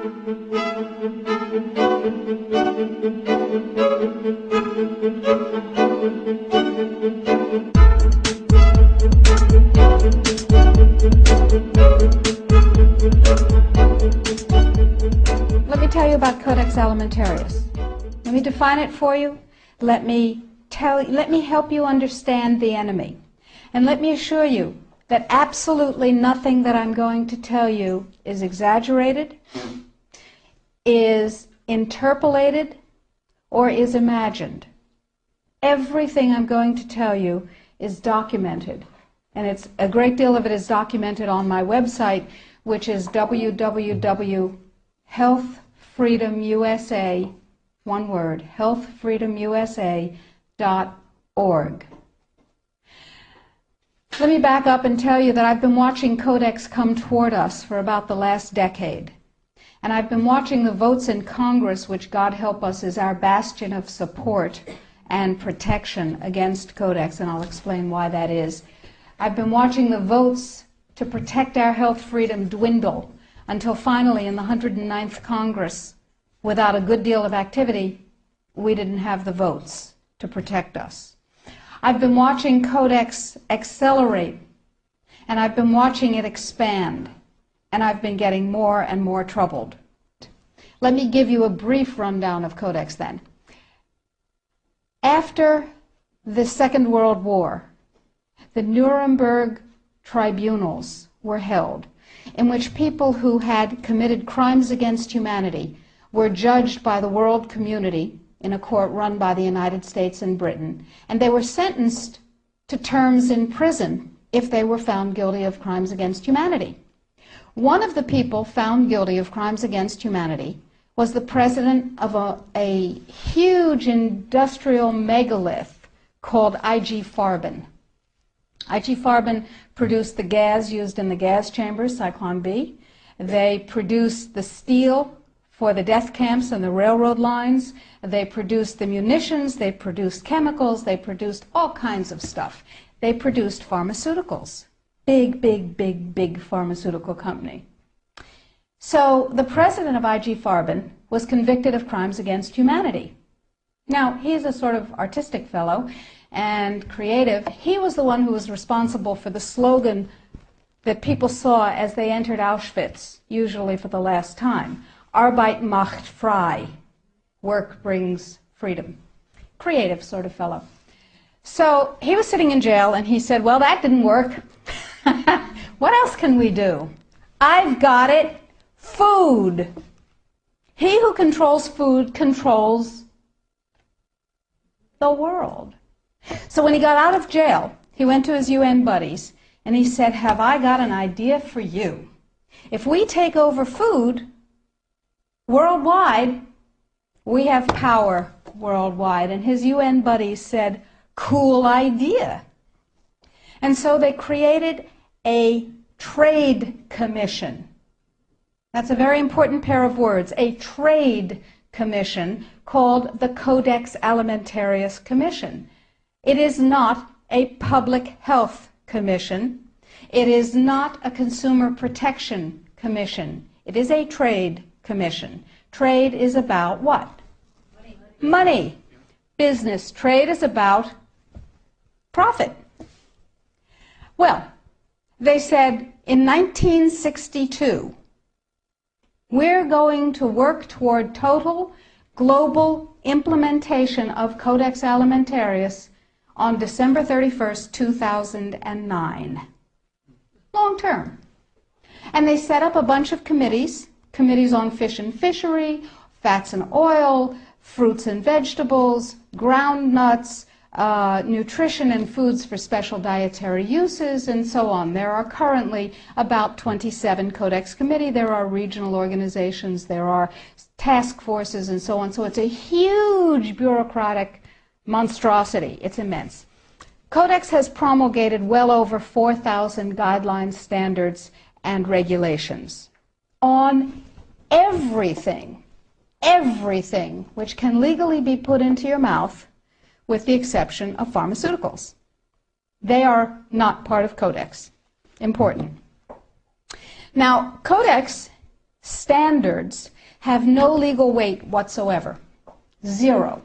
Let me tell you about Codex Alimentarius. Let me define it for you. Let me help you understand the enemy. And let me assure you that absolutely nothing that I'm going to tell you is exaggerated, is interpolated, or is imagined. Everything I'm going to tell you is documented. And a great deal of it is documented on my website, which is www.healthfreedomusa, one word, healthfreedomusa.org. Let me back up and tell you that I've been watching Codex come toward us for about the last decade. And I've been watching the votes in Congress, which, God help us, is our bastion of support and protection against Codex, and I'll explain why that is. I've been watching the votes to protect our health freedom dwindle until finally in the 109th Congress, without a good deal of activity, we didn't have the votes to protect us. I've been watching Codex accelerate, and I've been watching it expand, and I've been getting more and more troubled. Let me give you a brief rundown of Codex then. After the Second World War, the Nuremberg tribunals were held, in which people who had committed crimes against humanity were judged by the world community in a court run by the United States and Britain, and they were sentenced to terms in prison if they were found guilty of crimes against humanity. One of the people found guilty of crimes against humanity was the president of a huge industrial megalith called IG Farben. IG Farben produced the gas used in the gas chambers, Cyclone B. They produced the steel for the death camps and the railroad lines. They produced the munitions, they produced chemicals, they produced all kinds of stuff. They produced pharmaceuticals. Big, big, big, big pharmaceutical company. So the president of IG Farben was convicted of crimes against humanity. Now, he's a sort of artistic fellow and creative. He was the one who was responsible for the slogan that people saw as they entered Auschwitz, usually for the last time. Arbeit macht frei. Work brings freedom. Creative sort of fellow. So he was sitting in jail and he said, well, that didn't work. What else can we do? I've got it. Food. He who controls food controls the world. So when he got out of jail, he went to his UN buddies and he said, have I got an idea for you? If we take over food worldwide, we have power worldwide. And his UN buddies said, cool idea. And so they created a trade commission. That's a very important pair of words, a trade commission called the Codex Alimentarius Commission. It is not a public health commission. It is not a consumer protection commission. It is a trade commission. Trade is about what? Money. Business. Trade is about profit. Well, they said in 1962, we're going to work toward total global implementation of Codex Alimentarius on December 31st, 2009. Long term. And they set up a bunch of committees on fish and fishery, fats and oil, fruits and vegetables, ground nuts, nutrition and foods for special dietary uses, and so on. There are currently about 27 Codex committee. There are regional organizations. There are task forces and so on. So it's a huge bureaucratic monstrosity. It's immense. Codex has promulgated well over 4,000 guidelines, standards, and regulations on everything which can legally be put into your mouth, with the exception of pharmaceuticals. They are not part of Codex. Important. Now, Codex standards have no legal weight whatsoever. Zero.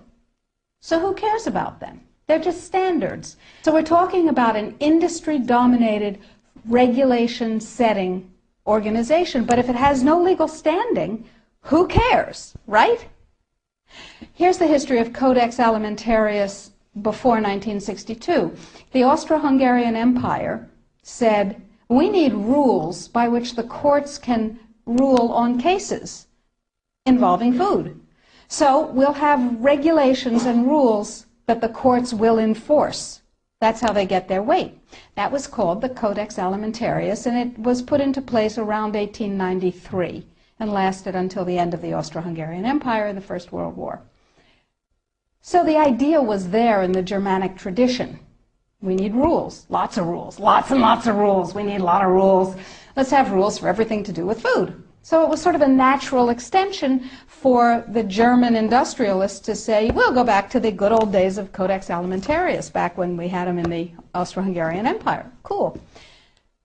So who cares about them? They're just standards. So we're talking about an industry-dominated, regulation-setting organization. But if it has no legal standing, who cares, right? Here's the history of Codex Alimentarius before 1962. The Austro-Hungarian Empire said, we need rules by which the courts can rule on cases involving food. So we'll have regulations and rules that the courts will enforce. That's how they get their weight. That was called the Codex Alimentarius, and it was put into place around 1893 and lasted until the end of the Austro-Hungarian Empire in the First World War. So the idea was there in the Germanic tradition. We need rules, lots of rules, lots and lots of rules. We need a lot of rules. Let's have rules for everything to do with food. So it was sort of a natural extension for the German industrialists to say, we'll go back to the good old days of Codex Alimentarius, back when we had them in the Austro-Hungarian Empire. Cool.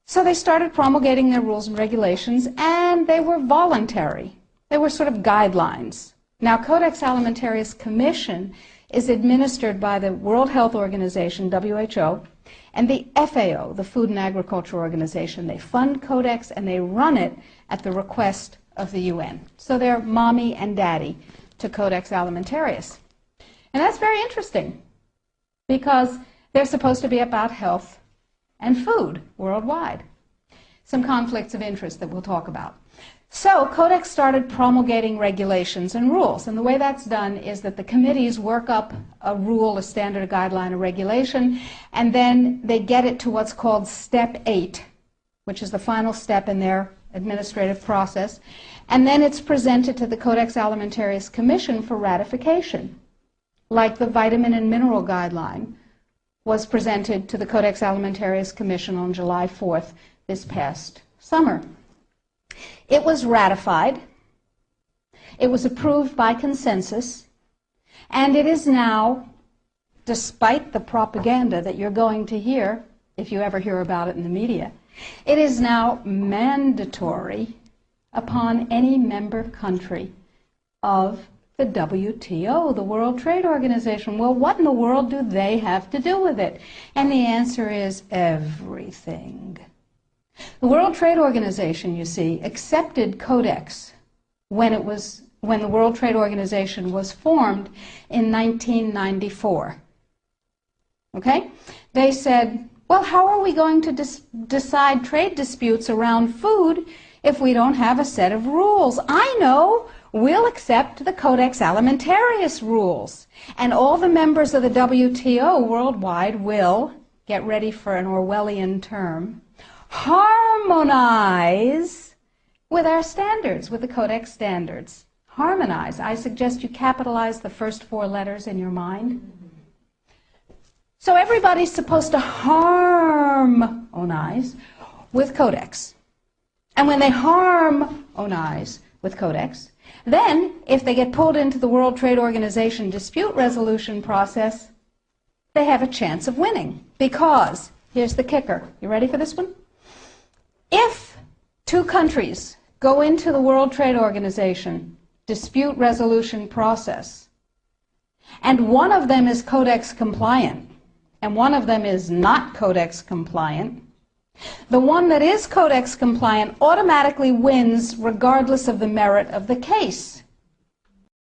So they started promulgating their rules and regulations, and they were voluntary. They were sort of guidelines. Now, Codex Alimentarius Commission is administered by the World Health Organization, WHO, and the FAO, the Food and Agriculture Organization. They fund Codex and they run it at the request of the UN. So they're mommy and daddy to Codex Alimentarius. And that's very interesting because they're supposed to be about health and food worldwide. Some conflicts of interest that we'll talk about. So Codex started promulgating regulations and rules, and the way that's done is that the committees work up a rule, a standard, a guideline, a regulation, and then they get it to what's called Step 8, which is the final step in their administrative process, and then it's presented to the Codex Alimentarius Commission for ratification, like the vitamin and mineral guideline was presented to the Codex Alimentarius Commission on July 4th this past summer. It was ratified, it was approved by consensus, and it is now, despite the propaganda that you're going to hear, if you ever hear about it in the media, it is now mandatory upon any member country of the WTO, the World Trade Organization. Well, what in the world do they have to do with it? And the answer is everything. The World Trade Organization, you see, accepted Codex when the World Trade Organization was formed in 1994. Okay? They said, well, how are we going to decide trade disputes around food if we don't have a set of rules? I know. We'll accept the Codex Alimentarius rules. And all the members of the WTO worldwide will, get ready for an Orwellian term, harmonize with our standards, with the Codex standards. Harmonize. I suggest you capitalize the first four letters in your mind. So everybody's supposed to harmonize with Codex. And when they harmonize with Codex, then if they get pulled into the World Trade Organization dispute resolution process, they have a chance of winning. Because, here's the kicker. You ready for this one? If two countries go into the World Trade Organization dispute resolution process, and one of them is Codex compliant, and one of them is not Codex compliant, the one that is Codex compliant automatically wins regardless of the merit of the case.